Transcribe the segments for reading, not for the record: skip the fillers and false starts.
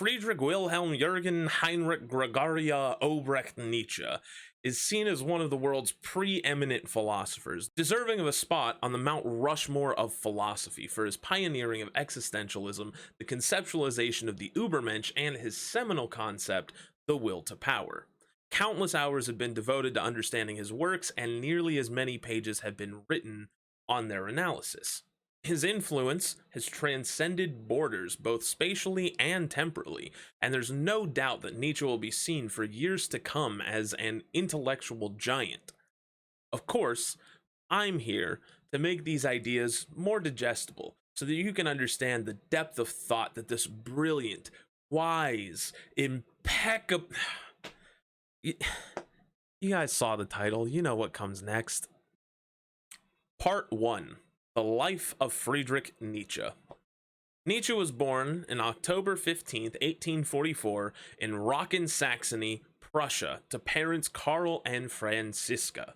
Friedrich Wilhelm Jürgen Heinrich Gregoria Obrecht Nietzsche is seen as one of the world's preeminent philosophers, deserving of a spot on the Mount Rushmore of philosophy for his pioneering of existentialism, the conceptualization of the Übermensch, and his seminal concept, the will to power. Countless hours have been devoted to understanding his works, and nearly as many pages have been written on their analysis. His influence has transcended borders, both spatially and temporally, and there's no doubt that Nietzsche will be seen for years to come as an intellectual giant. Of course, I'm here to make these ideas more digestible, so that you can understand the depth of thought that this brilliant, wise, impeccable... You guys saw the title, you know what comes next. Part 1. The Life of Friedrich Nietzsche. Nietzsche was born on October 15th, 1844 in Rocken, Saxony, Prussia, to parents Karl and Franziska.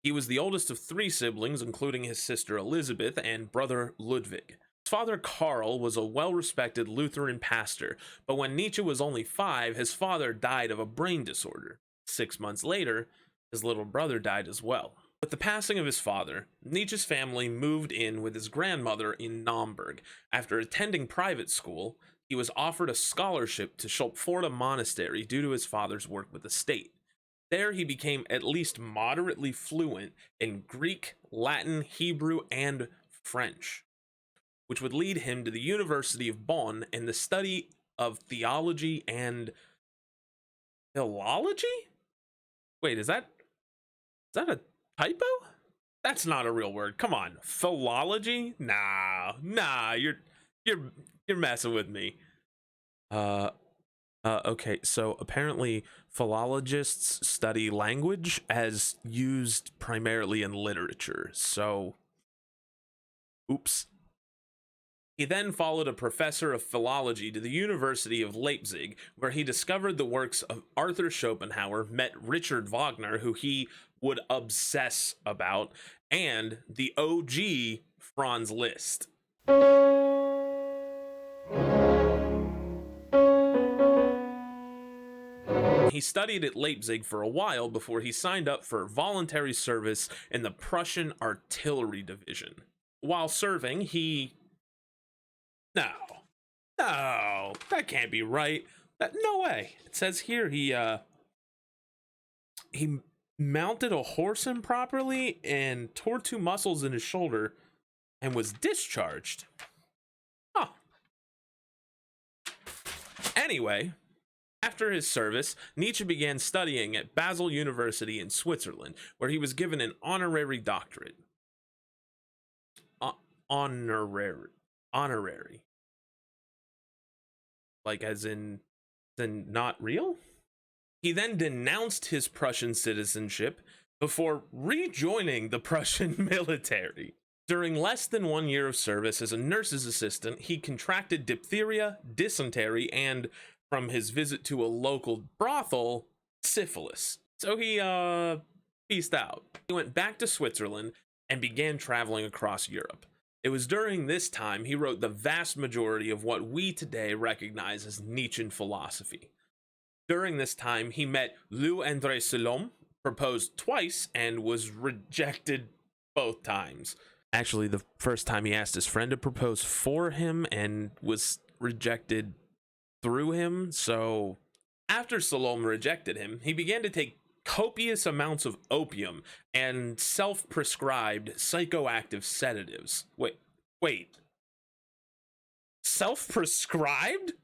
He was the oldest of 3 siblings, including his sister Elizabeth and brother Ludwig. His father Karl was a well-respected Lutheran pastor, but when Nietzsche was only 5, his father died of a brain disorder. 6 months later, his little brother died as well. With the passing of his father, Nietzsche's family moved in with his grandmother in Naumburg. After attending private school, he was offered a scholarship to Schulpforta Monastery due to his father's work with the state. There he became at least moderately fluent in Greek, Latin, Hebrew, and French, which would lead him to the University of Bonn in the study of theology and philology? Wait, is that a typo? That's not a real word. Come on, philology? Nah, you're messing with me. Okay, so apparently philologists study language as used primarily in literature, so oops. He then followed a professor of philology to the University of Leipzig, where he discovered the works of Arthur Schopenhauer, met Richard Wagner, who he would obsess about, and the OG Franz Liszt. He studied at Leipzig for a while before he signed up for voluntary service in the Prussian Artillery Division. While serving, No, that can't be right. No way. It says here he mounted a horse improperly and tore 2 muscles in his shoulder and was discharged. Huh. Anyway, after his service, Nietzsche began studying at Basel University in Switzerland, where he was given an honorary doctorate. Honorary. Like as in not real? He then denounced his Prussian citizenship before rejoining the Prussian military. During less than 1 year of service as a nurse's assistant, he contracted diphtheria, dysentery, and, from his visit to a local brothel, syphilis. So he, peaced out. He went back to Switzerland and began traveling across Europe. It was during this time he wrote the vast majority of what we today recognize as Nietzschean philosophy. During this time, he met Louis-André Salom, proposed twice, and was rejected both times. Actually, the first time he asked his friend to propose for him and was rejected through him. So after Salom rejected him, he began to take copious amounts of opium and self-prescribed psychoactive sedatives. Wait. Self-prescribed?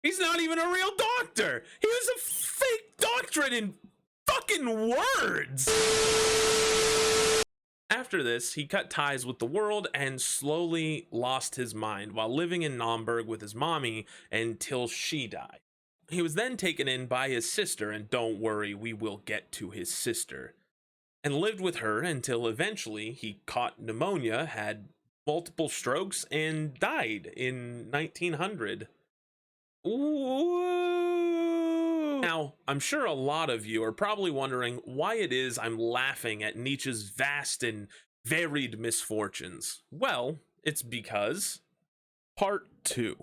He's not even a real doctor. He was a fake doctorate in fucking words. After this, he cut ties with the world and slowly lost his mind while living in Naumburg with his mommy until she died. He was then taken in by his sister, and don't worry, we will get to his sister, and lived with her until eventually he caught pneumonia, had multiple strokes, and died in 1900. Ooh. Now, I'm sure a lot of you are probably wondering why it is I'm laughing at Nietzsche's vast and varied misfortunes. Well, it's because Part 2.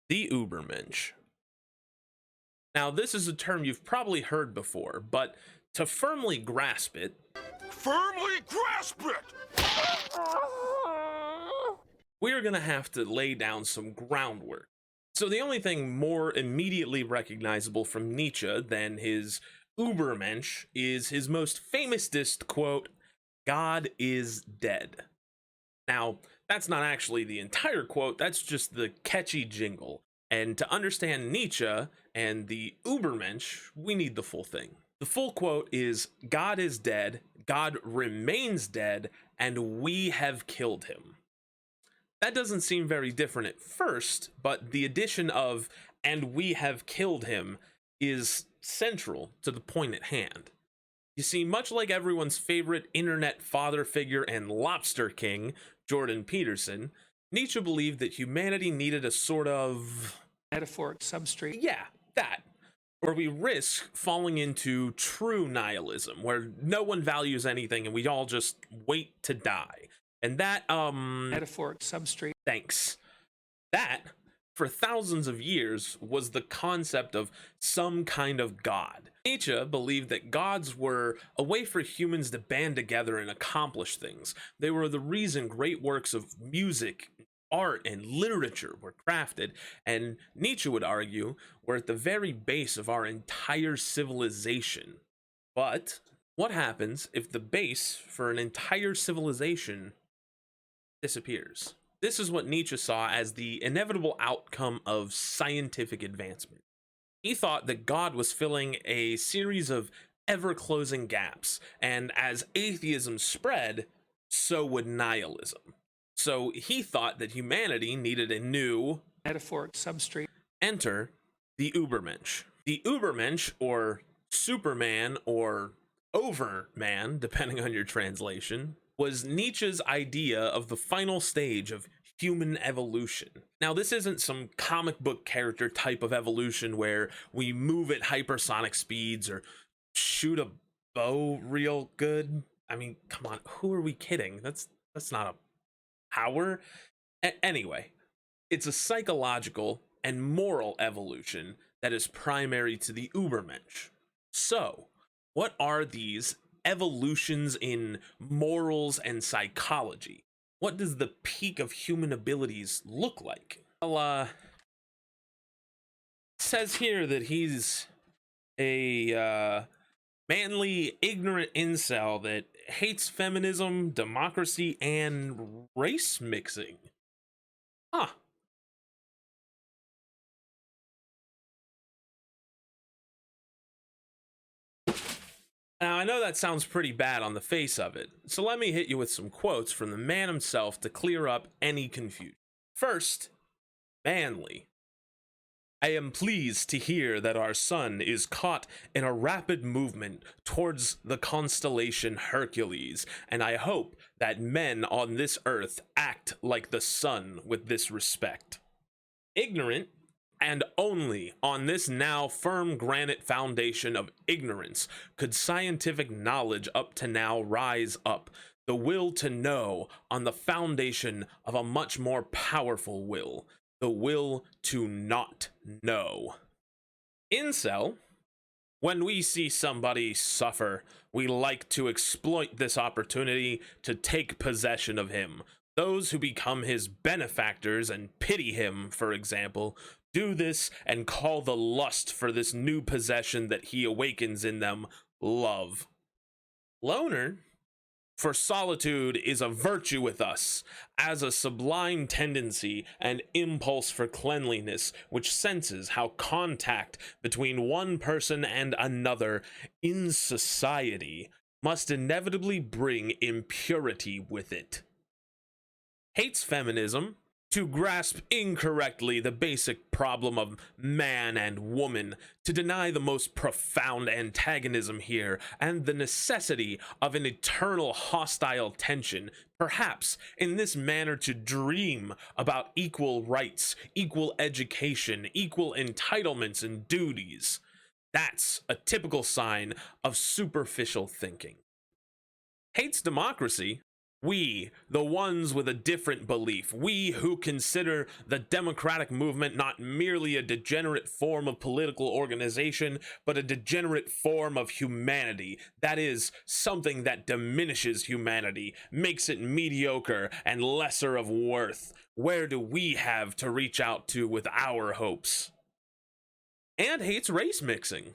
The Übermensch. Now, this is a term you've probably heard before, but to firmly grasp it, we're going to have to lay down some groundwork. So the only thing more immediately recognizable from Nietzsche than his Übermensch is his most famous quote, "God is dead." Now, that's not actually the entire quote, that's just the catchy jingle. And to understand Nietzsche and the Übermensch, we need the full thing. The full quote is, "God is dead, God remains dead, and we have killed him." That doesn't seem very different at first, but the addition of "and we have killed him" is central to the point at hand. You see, much like everyone's favorite internet father figure and lobster king, Jordan Peterson, Nietzsche believed that humanity needed a sort of metaphoric substrate. Yeah, that. Or we risk falling into true nihilism, where no one values anything and we all just wait to die. And that, metaphoric substrate. Thanks. That, for thousands of years, was the concept of some kind of god. Nietzsche believed that gods were a way for humans to band together and accomplish things. They were the reason great works of music, art, and literature were crafted, and Nietzsche would argue were at the very base of our entire civilization. But what happens if the base for an entire civilization disappears? This is what Nietzsche saw as the inevitable outcome of scientific advancement. He thought that God was filling a series of ever-closing gaps, and as atheism spread, so would nihilism. So he thought that humanity needed a new metaphoric substrate. Enter the Übermensch. The Übermensch, or Superman, or Overman, depending on your translation, was Nietzsche's idea of the final stage of human evolution. Now, this isn't some comic book character type of evolution where we move at hypersonic speeds or shoot a bow real good. I mean, come on, who are we kidding? That's not a power. Anyway, it's a psychological and moral evolution that is primary to the Übermensch. So, what are these evolutions in morals and psychology? What does the peak of human abilities look like? Well, it says here that he's a manly, ignorant incel that hates feminism, democracy, and race mixing. Huh. Now, I know that sounds pretty bad on the face of it, so let me hit you with some quotes from the man himself to clear up any confusion. First, manly. "I am pleased to hear that our sun is caught in a rapid movement towards the constellation Hercules, and I hope that men on this earth act like the sun with this respect." Ignorant. "And only on this now firm granite foundation of ignorance could scientific knowledge up to now rise up, the will to know on the foundation of a much more powerful will, the will to not know." Incel. "When we see somebody suffer, we like to exploit this opportunity to take possession of him. Those who become his benefactors and pity him, for example, do this and call the lust for this new possession that he awakens in them love." Loner. "For solitude is a virtue with us, as a sublime tendency and impulse for cleanliness, which senses how contact between one person and another in society must inevitably bring impurity with it." Hates feminism. "To grasp incorrectly the basic problem of man and woman, to deny the most profound antagonism here, and the necessity of an eternal hostile tension, perhaps in this manner to dream about equal rights, equal education, equal entitlements and duties. That's a typical sign of superficial thinking." Hates democracy. We, the ones with a different belief, we who consider the democratic movement not merely a degenerate form of political organization, but a degenerate form of humanity. That is, something that diminishes humanity, makes it mediocre and lesser of worth. Where do we have to reach out to with our hopes? And hates race mixing.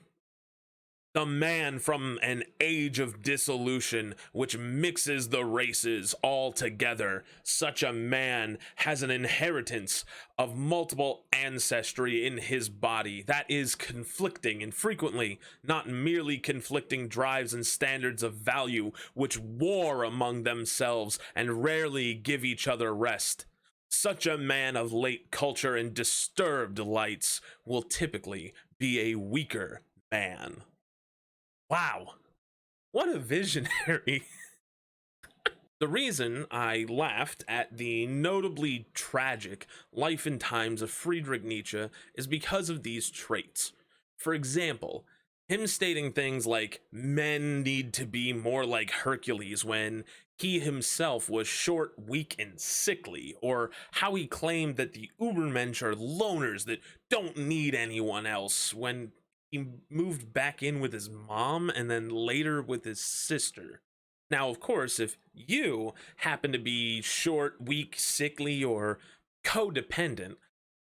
The man from an age of dissolution which mixes the races all together. Such a man has an inheritance of multiple ancestry in his body that is conflicting and frequently not merely conflicting drives and standards of value which war among themselves and rarely give each other rest. Such a man of late culture and disturbed lights will typically be a weaker man. Wow, what a visionary. The reason I laughed at the notably tragic life and times of Friedrich Nietzsche is because of these traits. For example, him stating things like men need to be more like Hercules when he himself was short, weak, and sickly, or how he claimed that the Ubermensch are loners that don't need anyone else when he moved back in with his mom and then later with his sister. Now, of course, if you happen to be short, weak, sickly, or codependent,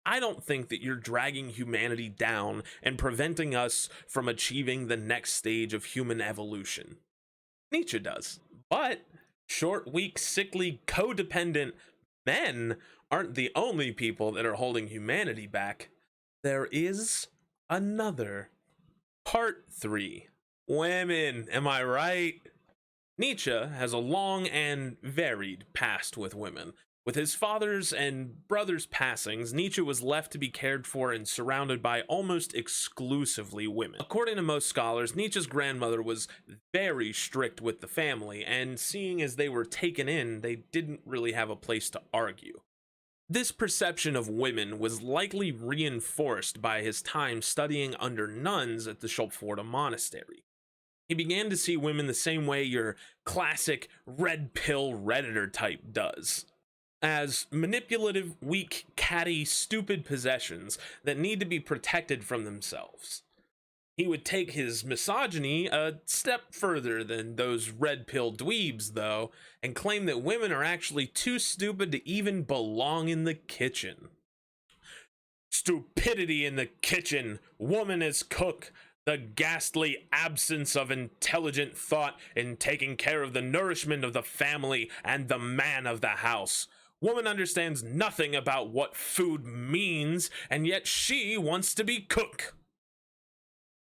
I don't think that you're dragging humanity down and preventing us from achieving the next stage of human evolution. Nietzsche does. But short, weak, sickly, codependent men aren't the only people that are holding humanity back. There is another. Part 3. Women, am I right? Nietzsche has a long and varied past with women. With his father's and brother's passings, Nietzsche was left to be cared for and surrounded by almost exclusively women. According to most scholars, Nietzsche's grandmother was very strict with the family, and seeing as they were taken in, they didn't really have a place to argue. This perception of women was likely reinforced by his time studying under nuns at the Schopfwarta monastery. He began to see women the same way your classic red pill Redditor type does, as manipulative, weak, catty, stupid possessions that need to be protected from themselves. He would take his misogyny a step further than those red pill dweebs, though, and claim that women are actually too stupid to even belong in the kitchen. Stupidity in the kitchen, woman as cook, the ghastly absence of intelligent thought in taking care of the nourishment of the family and the man of the house. Woman understands nothing about what food means, and yet she wants to be cook.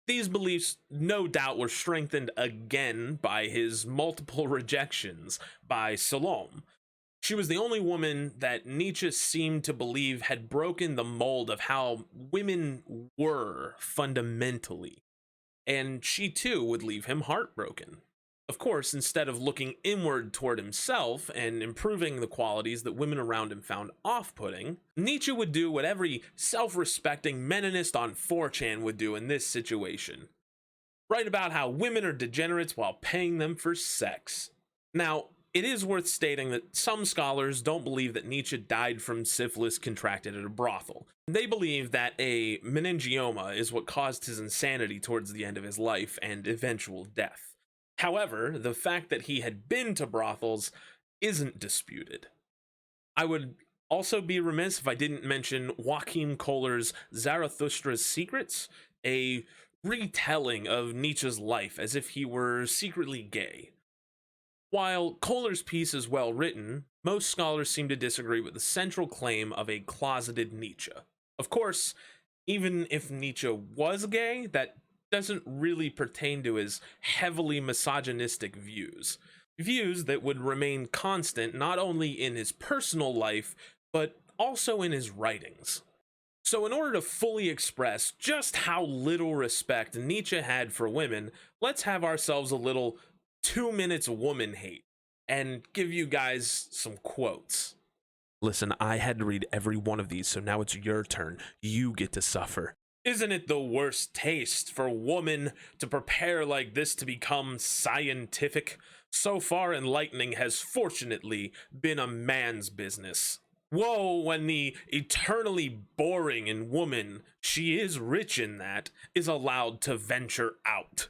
These beliefs no doubt were strengthened again by his multiple rejections by Salome. She was the only woman that Nietzsche seemed to believe had broken the mold of how women were fundamentally, and she too would leave him heartbroken. Of course, instead of looking inward toward himself and improving the qualities that women around him found off-putting, Nietzsche would do what every self-respecting Meninist on 4chan would do in this situation. Write about how women are degenerates while paying them for sex. Now, it is worth stating that some scholars don't believe that Nietzsche died from syphilis contracted at a brothel. They believe that a meningioma is what caused his insanity towards the end of his life and eventual death. However, the fact that he had been to brothels isn't disputed. I would also be remiss if I didn't mention Joachim Kohler's Zarathustra's Secrets, a retelling of Nietzsche's life as if he were secretly gay. While Kohler's piece is well written, most scholars seem to disagree with the central claim of a closeted Nietzsche. Of course, even if Nietzsche was gay, that doesn't really pertain to his heavily misogynistic views. Views that would remain constant not only in his personal life, but also in his writings. So in order to fully express just how little respect Nietzsche had for women, let's have ourselves a little 2 minutes woman hate and give you guys some quotes. Listen, I had to read every one of these, so now it's your turn. You get to suffer. Isn't it the worst taste for woman to prepare like this to become scientific? So far, enlightening has fortunately been a man's business. Woe when the eternally boring in woman, she is rich in that, is allowed to venture out.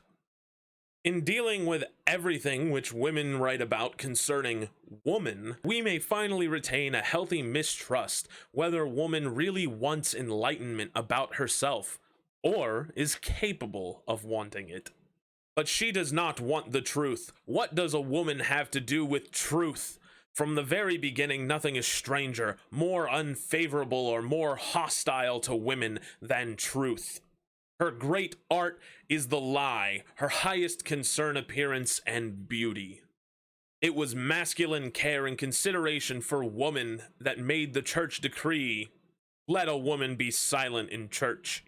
In dealing with everything which women write about concerning woman, we may finally retain a healthy mistrust whether woman really wants enlightenment about herself, or is capable of wanting it. But she does not want the truth. What does a woman have to do with truth? From the very beginning, nothing is stranger, more unfavorable, or more hostile to women than truth. Her great art is the lie, her highest concern appearance and beauty. It was masculine care and consideration for woman that made the church decree, "Let a woman be silent in church."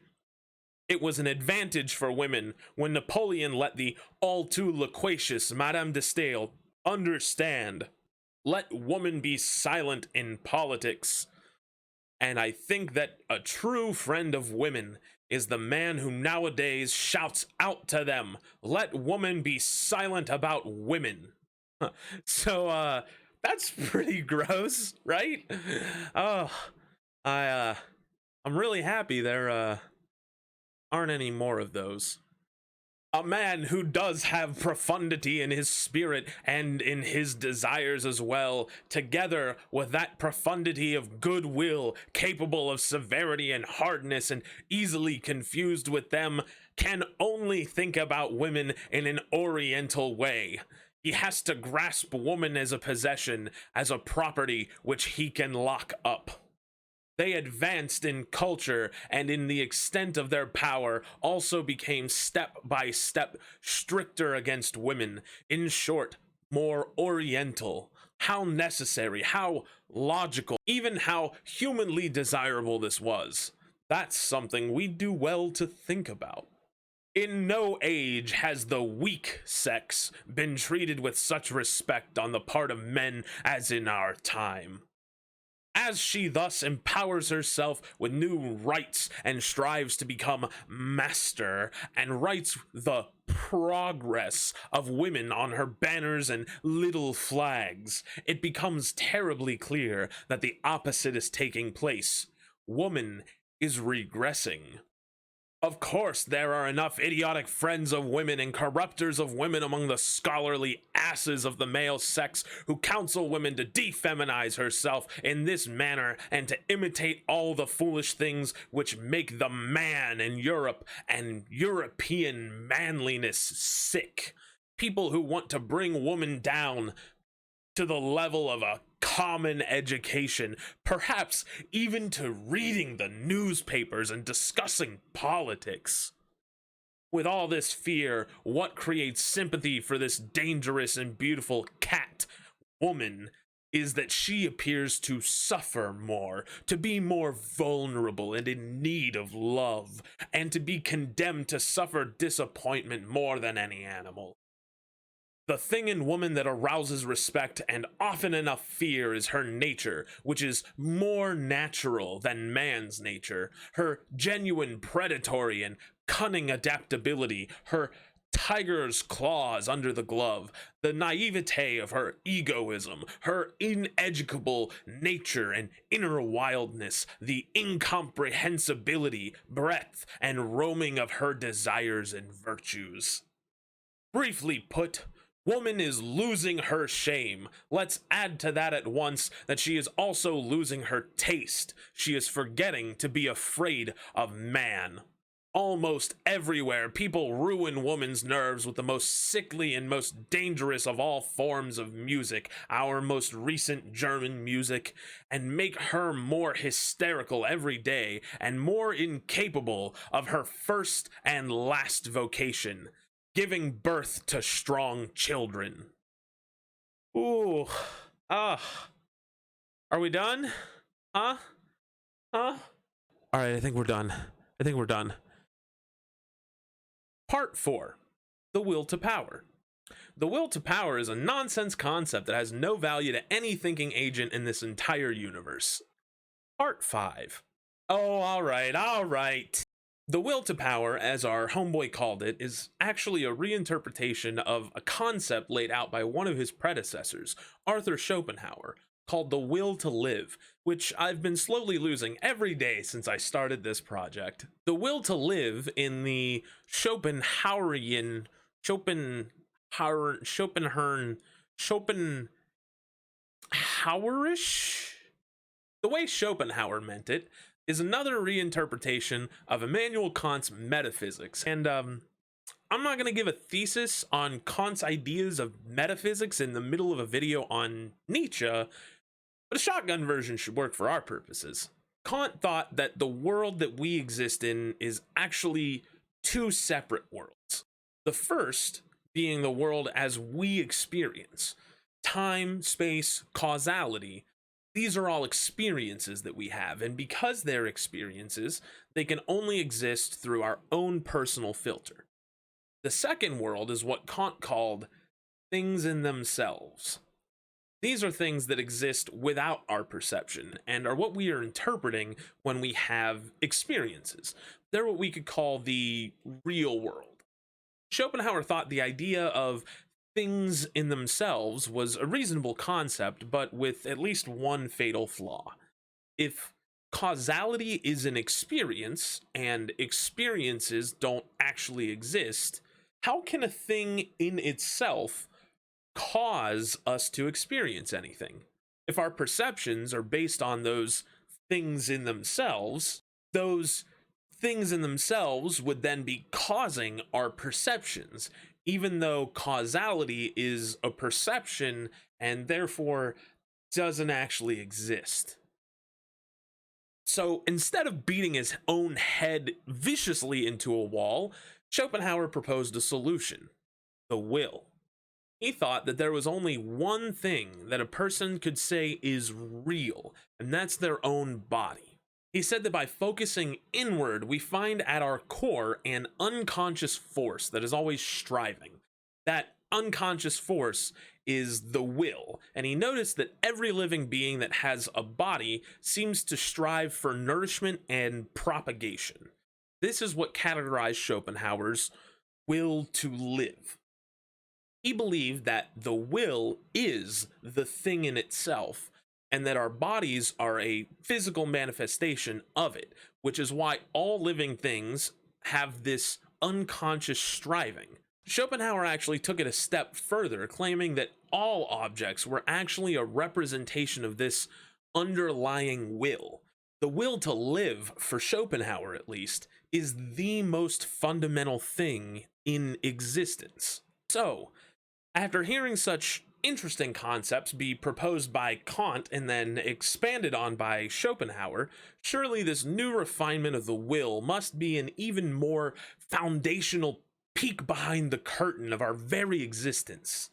It was an advantage for women when Napoleon let the all too loquacious Madame de Stael understand, "Let woman be silent in politics." And I think that a true friend of women is the man who nowadays shouts out to them, "Let woman be silent about women." So that's pretty gross, right? Oh, I'm really happy there aren't any more of those. A man who does have profundity in his spirit and in his desires as well, together with that profundity of goodwill, capable of severity and hardness and easily confused with them, can only think about women in an oriental way. He has to grasp woman as a possession, as a property which he can lock up. They advanced in culture and in the extent of their power also became step by step stricter against women. In short, more oriental. How necessary, how logical, even how humanly desirable this was. That's something we do well to think about. In no age has the weak sex been treated with such respect on the part of men as in our time. As she thus empowers herself with new rights and strives to become master and writes the progress of women on her banners and little flags, it becomes terribly clear that the opposite is taking place. Woman is regressing. Of course, there are enough idiotic friends of women and corrupters of women among the scholarly asses of the male sex who counsel women to defeminize herself in this manner and to imitate all the foolish things which make the man in Europe and European manliness sick. People who want to bring woman down to the level of a common education, perhaps even to reading the newspapers and discussing politics. With all this fear, what creates sympathy for this dangerous and beautiful cat, woman, is that she appears to suffer more, to be more vulnerable and in need of love, and to be condemned to suffer disappointment more than any animal. The thing in woman that arouses respect and often enough fear is her nature, which is more natural than man's nature, her genuine predatory and cunning adaptability, her tiger's claws under the glove, the naivete of her egoism, her ineducable nature and inner wildness, the incomprehensibility, breadth, and roaming of her desires and virtues. Briefly put, woman is losing her shame. Let's add to that at once that she is also losing her taste. She is forgetting to be afraid of man. Almost everywhere, people ruin woman's nerves with the most sickly and most dangerous of all forms of music, our most recent German music, and make her more hysterical every day and more incapable of her first and last vocation, giving birth to strong children. Ooh, are we done? Huh? All right, I think we're done. Part 4. The will to power. The will to power is a nonsense concept that has no value to any thinking agent in this entire universe. Part 5. Oh, all right. The will to power, as our homeboy called it, is actually a reinterpretation of a concept laid out by one of his predecessors, Arthur Schopenhauer, called the will to live, which I've been slowly losing every day since I started this project. The will to live in the Schopenhauerian, Schopenhauerish? The way Schopenhauer meant it is another reinterpretation of Immanuel Kant's metaphysics. And I'm not going to give a thesis on Kant's ideas of metaphysics in the middle of a video on Nietzsche, but a shotgun version should work for our purposes. Kant thought that the world that we exist in is actually two separate worlds. The first being the world as we experience. Time, space, causality. These are all experiences that we have, and because they're experiences, they can only exist through our own personal filter. The second world is what Kant called things in themselves. These are things that exist without our perception and are what we are interpreting when we have experiences. They're what we could call the real world. Schopenhauer thought the idea of things in themselves was a reasonable concept, but with at least one fatal flaw. If causality is an experience and experiences don't actually exist, how can a thing in itself cause us to experience anything? If our perceptions are based on those things in themselves, those things in themselves would then be causing our perceptions, even though causality is a perception and therefore doesn't actually exist. So instead of beating his own head viciously into a wall, Schopenhauer proposed a solution: the will. He thought that there was only one thing that a person could say is real, and that's their own body. He said that by focusing inward, we find at our core an unconscious force that is always striving. That unconscious force is the will, and he noticed that every living being that has a body seems to strive for nourishment and propagation. This is what categorized Schopenhauer's will to live. He believed that the will is the thing in itself, and that our bodies are a physical manifestation of it, which is why all living things have this unconscious striving. Schopenhauer actually took it a step further, claiming that all objects were actually a representation of this underlying will. The will to live, for Schopenhauer at least, is the most fundamental thing in existence. So, after hearing such interesting concepts be proposed by Kant and then expanded on by Schopenhauer, surely this new refinement of the will must be an even more foundational peek behind the curtain of our very existence.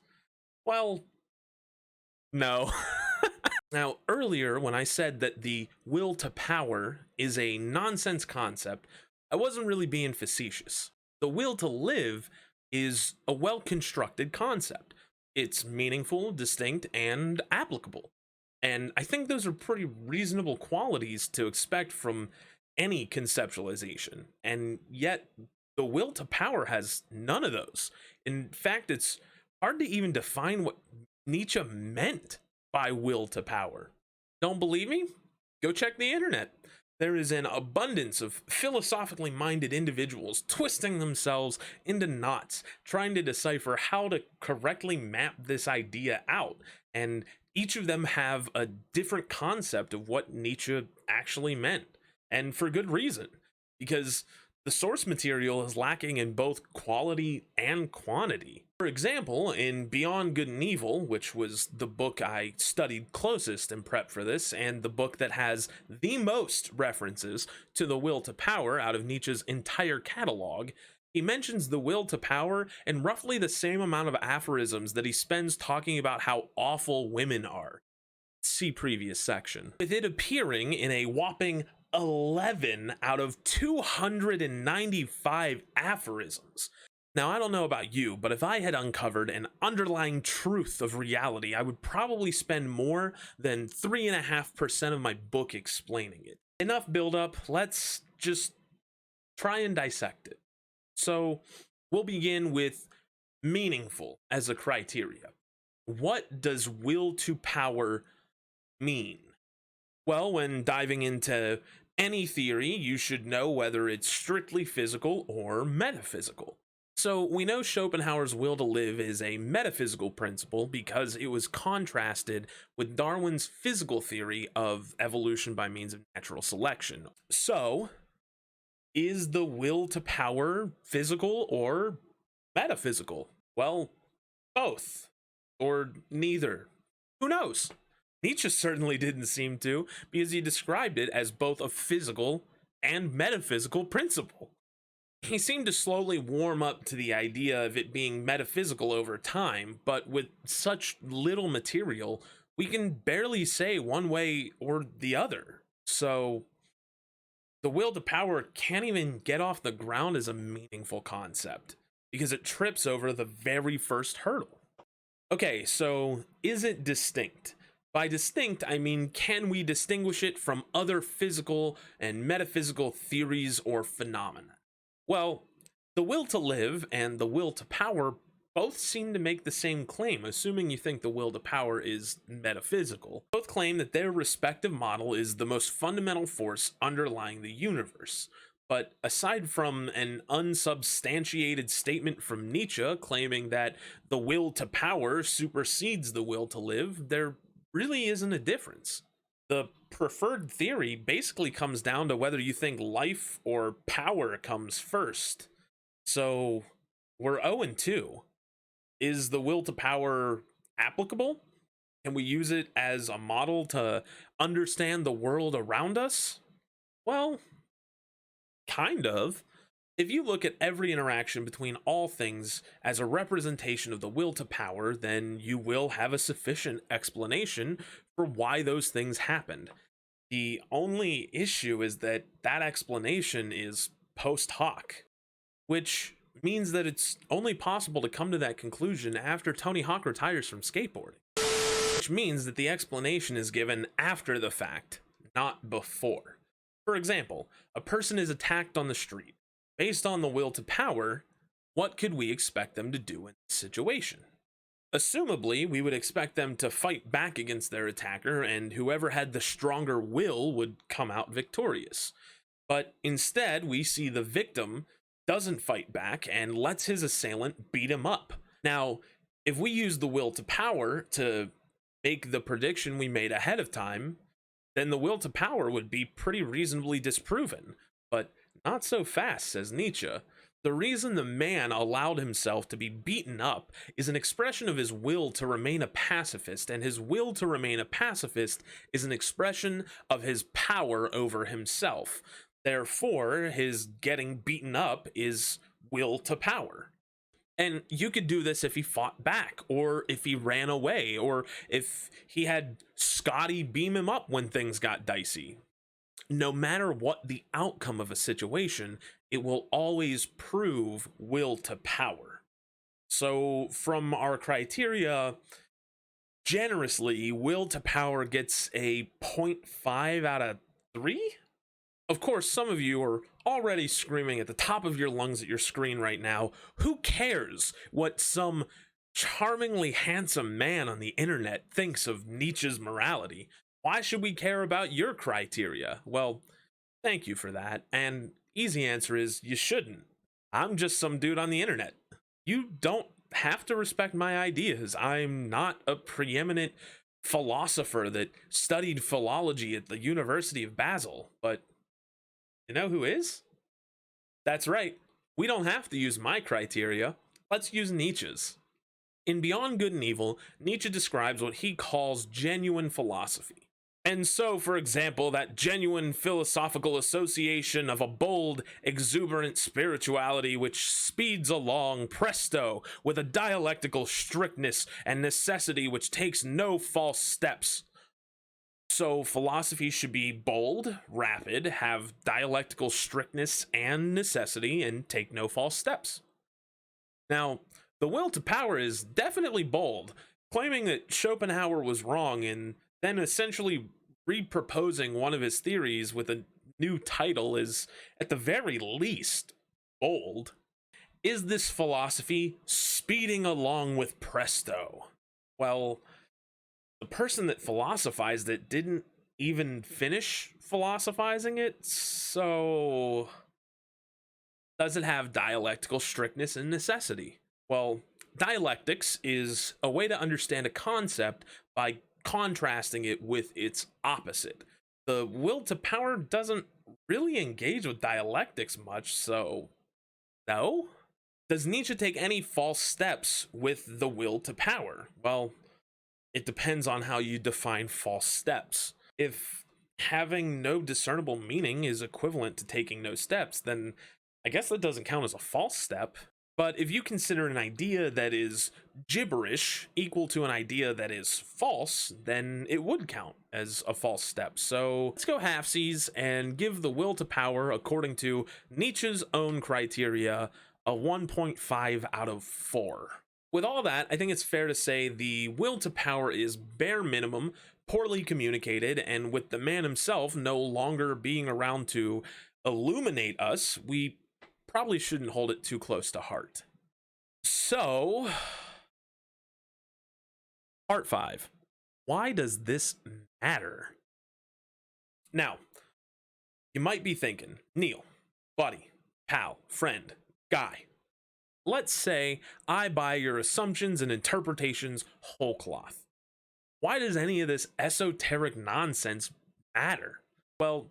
Well, no. Now, earlier when I said that the will to power is a nonsense concept, I wasn't really being facetious. The will to live is a well-constructed concept. It's meaningful, distinct, and applicable. And I think those are pretty reasonable qualities to expect from any conceptualization. And yet, the will to power has none of those. In fact, it's hard to even define what Nietzsche meant by will to power. Don't believe me? Go check the internet. There is an abundance of philosophically minded individuals twisting themselves into knots, trying to decipher how to correctly map this idea out. And each of them have a different concept of what Nietzsche actually meant. And for good reason, because the source material is lacking in both quality and quantity. For example, in Beyond Good and Evil, which was the book I studied closest in prep for this, and the book that has the most references to the will to power out of Nietzsche's entire catalog, he mentions the will to power in roughly the same amount of aphorisms that he spends talking about how awful women are. See previous section. With it appearing in a whopping 11 out of 295 aphorisms. Now, I don't know about you, but if I had uncovered an underlying truth of reality, I would probably spend more than 3.5% of my book explaining it. Enough build-up, let's just try and dissect it. So we'll begin with meaningful as a criteria. What does will to power mean? Well, when diving into any theory, you should know whether it's strictly physical or metaphysical. So we know Schopenhauer's will to live is a metaphysical principle because it was contrasted with Darwin's physical theory of evolution by means of natural selection. So, is the will to power physical or metaphysical? Well, both. Or neither. Who knows? Nietzsche certainly didn't seem to, because he described it as both a physical and metaphysical principle. He seemed to slowly warm up to the idea of it being metaphysical over time, but with such little material, we can barely say one way or the other. So, the will to power can't even get off the ground as a meaningful concept, because it trips over the very first hurdle. Okay, so is it distinct? By distinct, I mean, can we distinguish it from other physical and metaphysical theories or phenomena? Well, the will to live and the will to power both seem to make the same claim, assuming you think the will to power is metaphysical. Both claim that their respective model is the most fundamental force underlying the universe. But aside from an unsubstantiated statement from Nietzsche claiming that the will to power supersedes the will to live, there really isn't a difference. The preferred theory basically comes down to whether you think life or power comes first. So we're 0-2. Is the will to power applicable? Can we use it as a model to understand the world around us? Well, kind of. If you look at every interaction between all things as a representation of the will to power, then you will have a sufficient explanation for why those things happened. The only issue is that that explanation is post hoc, which means that it's only possible to come to that conclusion after Tony Hawk retires from skateboarding, which means that the explanation is given after the fact, not before. For example, a person is attacked on the street. Based on the will to power, what could we expect them to do in this situation? Assumably, we would expect them to fight back against their attacker, and whoever had the stronger will would come out victorious. But instead, we see the victim doesn't fight back and lets his assailant beat him up. Now, if we use the will to power to make the prediction we made ahead of time, then the will to power would be pretty reasonably disproven. But not so fast, says Nietzsche. The reason the man allowed himself to be beaten up is an expression of his will to remain a pacifist, and his will to remain a pacifist is an expression of his power over himself. Therefore, his getting beaten up is will to power. And you could do this if he fought back, or if he ran away, or if he had Scotty beam him up when things got dicey. No matter what the outcome of a situation, it will always prove will to power. So, from our criteria, generously, will to power gets a 0.5 out of 3? Of course, some of you are already screaming at the top of your lungs at your screen right now. Who cares what some charmingly handsome man on the internet thinks of Nietzsche's morality? Why should we care about your criteria? Well, thank you for that. And easy answer is you shouldn't. I'm just some dude on the internet. You don't have to respect my ideas. I'm not a preeminent philosopher that studied philology at the University of Basel. But you know who is? That's right. We don't have to use my criteria. Let's use Nietzsche's. In Beyond Good and Evil, Nietzsche describes what he calls genuine philosophy. And so, for example, that genuine philosophical association of a bold, exuberant spirituality which speeds along presto with a dialectical strictness and necessity which takes no false steps. So, philosophy should be bold, rapid, have dialectical strictness and necessity, and take no false steps. Now, the will to power is definitely bold, claiming that Schopenhauer was wrong and then essentially reproposing one of his theories with a new title is, at the very least, bold. Is this philosophy speeding along with presto? Well, the person that philosophized it didn't even finish philosophizing it, so does it have dialectical strictness and necessity? Well, dialectics is a way to understand a concept by contrasting it with its opposite. The will to power doesn't really engage with dialectics much, so no? Does Nietzsche take any false steps with the will to power? Well, it depends on how you define false steps. If having no discernible meaning is equivalent to taking no steps, then I guess that doesn't count as a false step. But if you consider an idea that is gibberish equal to an idea that is false, then it would count as a false step. So let's go halfsies and give the will to power, according to Nietzsche's own criteria, a 1.5 out of 4. With all that, I think it's fair to say the will to power is bare minimum, poorly communicated, and with the man himself no longer being around to illuminate us, we probably shouldn't hold it too close to heart. So, part 5. Why does this matter? Now, you might be thinking, Neil, buddy, pal, friend, guy, let's say I buy your assumptions and interpretations whole cloth. Why does any of this esoteric nonsense matter? Well,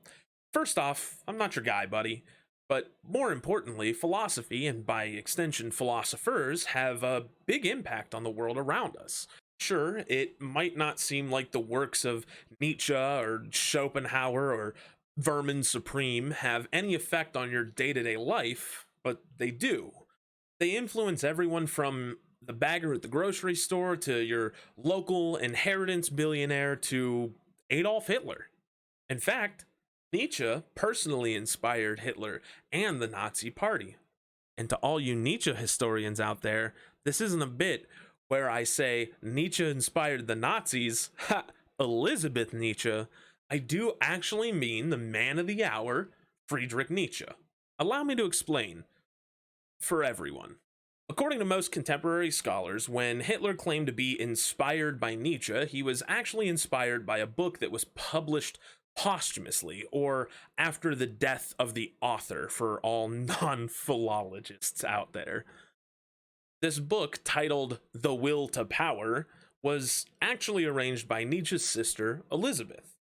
first off, I'm not your guy, buddy. But more importantly, philosophy, and by extension philosophers, have a big impact on the world around us. Sure, it might not seem like the works of Nietzsche or Schopenhauer or Vermin Supreme have any effect on your day-to-day life, but they do. They influence everyone from the bagger at the grocery store to your local inheritance billionaire to Adolf Hitler. In fact, Nietzsche personally inspired Hitler and the Nazi Party. And to all you Nietzsche historians out there, this isn't a bit where I say Nietzsche inspired the Nazis, Elizabeth Nietzsche. I do actually mean the man of the hour, Friedrich Nietzsche. Allow me to explain for everyone. According to most contemporary scholars, when Hitler claimed to be inspired by Nietzsche, he was actually inspired by a book that was published posthumously, or after the death of the author, for all non-philologists out there. This book, titled The Will to Power, was actually arranged by Nietzsche's sister, Elizabeth.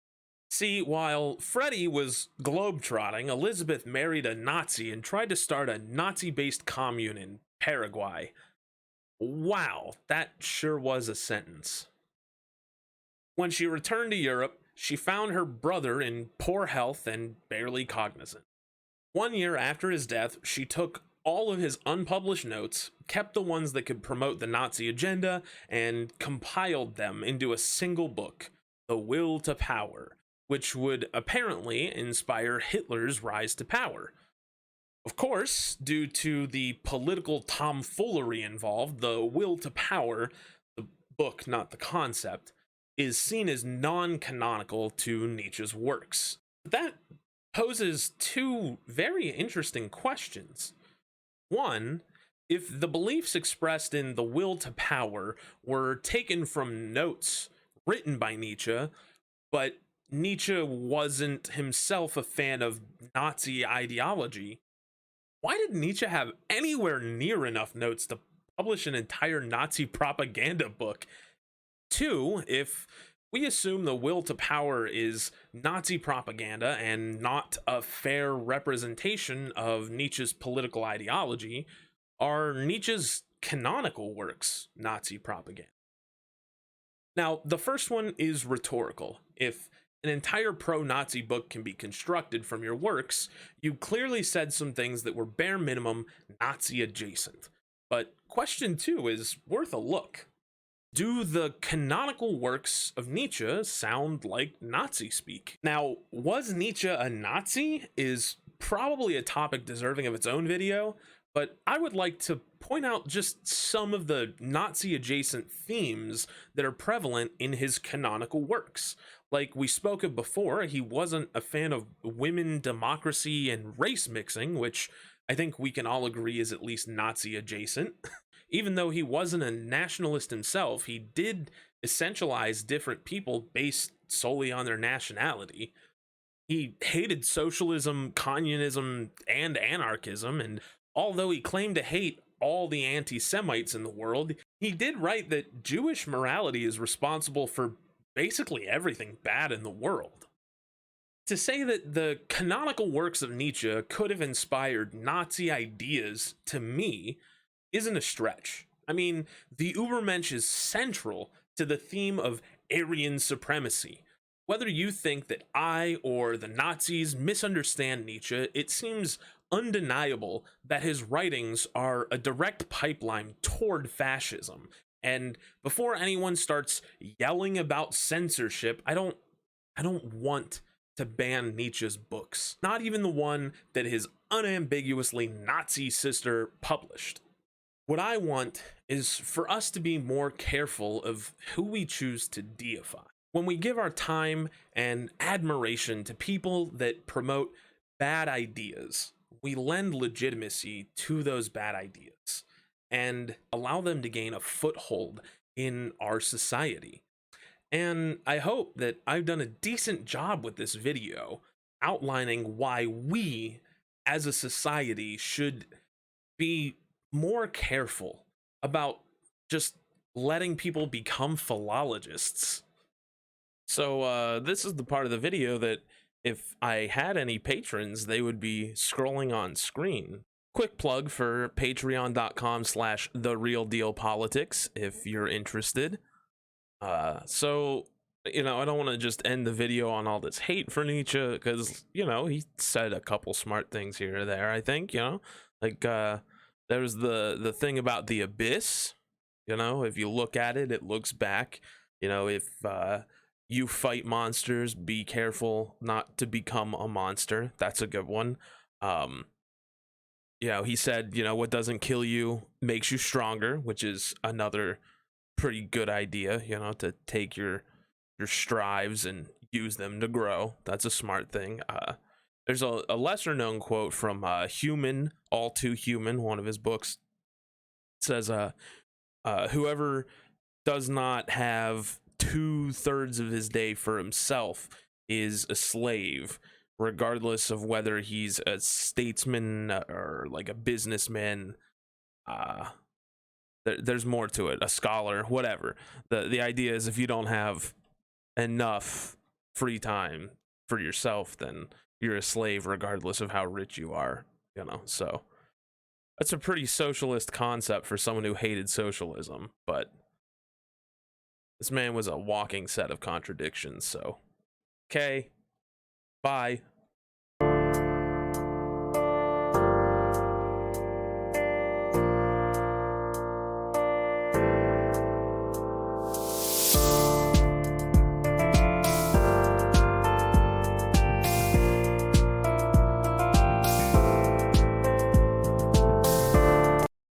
See, while Freddie was globetrotting, Elizabeth married a Nazi and tried to start a Nazi-based commune in Paraguay. Wow, that sure was a sentence. When she returned to Europe, she found her brother in poor health and barely cognizant. 1 year after his death, she took all of his unpublished notes, kept the ones that could promote the Nazi agenda, and compiled them into a single book, The Will to Power, which would apparently inspire Hitler's rise to power. Of course, due to the political tomfoolery involved, The Will to Power, the book, not the concept, is seen as non-canonical to Nietzsche's works. That poses two very interesting questions. One, if the beliefs expressed in The Will to Power were taken from notes written by Nietzsche, but Nietzsche wasn't himself a fan of Nazi ideology, why did Nietzsche have anywhere near enough notes to publish an entire Nazi propaganda book? Two, if we assume The Will to Power is Nazi propaganda and not a fair representation of Nietzsche's political ideology, are Nietzsche's canonical works Nazi propaganda? Now, the first one is rhetorical. If an entire pro-Nazi book can be constructed from your works, you clearly said some things that were bare minimum Nazi adjacent. But question 2 is worth a look. Do the canonical works of Nietzsche sound like Nazi speak? Now, was Nietzsche a Nazi is probably a topic deserving of its own video, but I would like to point out just some of the Nazi adjacent themes that are prevalent in his canonical works. Like we spoke of before, he wasn't a fan of women, democracy, and race mixing, which I think we can all agree is at least Nazi adjacent. Even though he wasn't a nationalist himself, he did essentialize different people based solely on their nationality. He hated socialism, communism, and anarchism, and although he claimed to hate all the anti Semites in the world, he did write that Jewish morality is responsible for basically everything bad in the world. To say that the canonical works of Nietzsche could have inspired Nazi ideas, to me, isn't a stretch. I mean, the Übermensch is central to the theme of Aryan supremacy. Whether you think that I or the Nazis misunderstand Nietzsche, it seems undeniable that his writings are a direct pipeline toward fascism. And before anyone starts yelling about censorship, I don't want to ban Nietzsche's books. Not even the one that his unambiguously Nazi sister published. What I want is for us to be more careful of who we choose to deify. When we give our time and admiration to people that promote bad ideas, we lend legitimacy to those bad ideas and allow them to gain a foothold in our society. And I hope that I've done a decent job with this video outlining why we as a society should be more careful about just letting people become philologists. So this is the part of the video that if I had any patrons, they would be scrolling on screen. Quick plug for patreon.com/therealdealpolitics if you're interested. So, I don't want to just end the video on all this hate for Nietzsche because, he said a couple smart things here or there, I think, like, there's the thing about the abyss, if you look at it, it looks back, if, you fight monsters, be careful not to become a monster. That's a good one. He said, what doesn't kill you makes you stronger, which is another pretty good idea, to take your strives and use them to grow. That's a smart thing. There's a lesser known quote from Human, All Too Human, one of his books. It says, whoever does not have 2/3 of his day for himself is a slave, regardless of whether he's a statesman or like a businessman. There's more to it, a scholar, whatever. The idea is if you don't have enough free time for yourself, then you're a slave regardless of how rich you are, so that's a pretty socialist concept for someone who hated socialism, but this man was a walking set of contradictions. So okay, bye.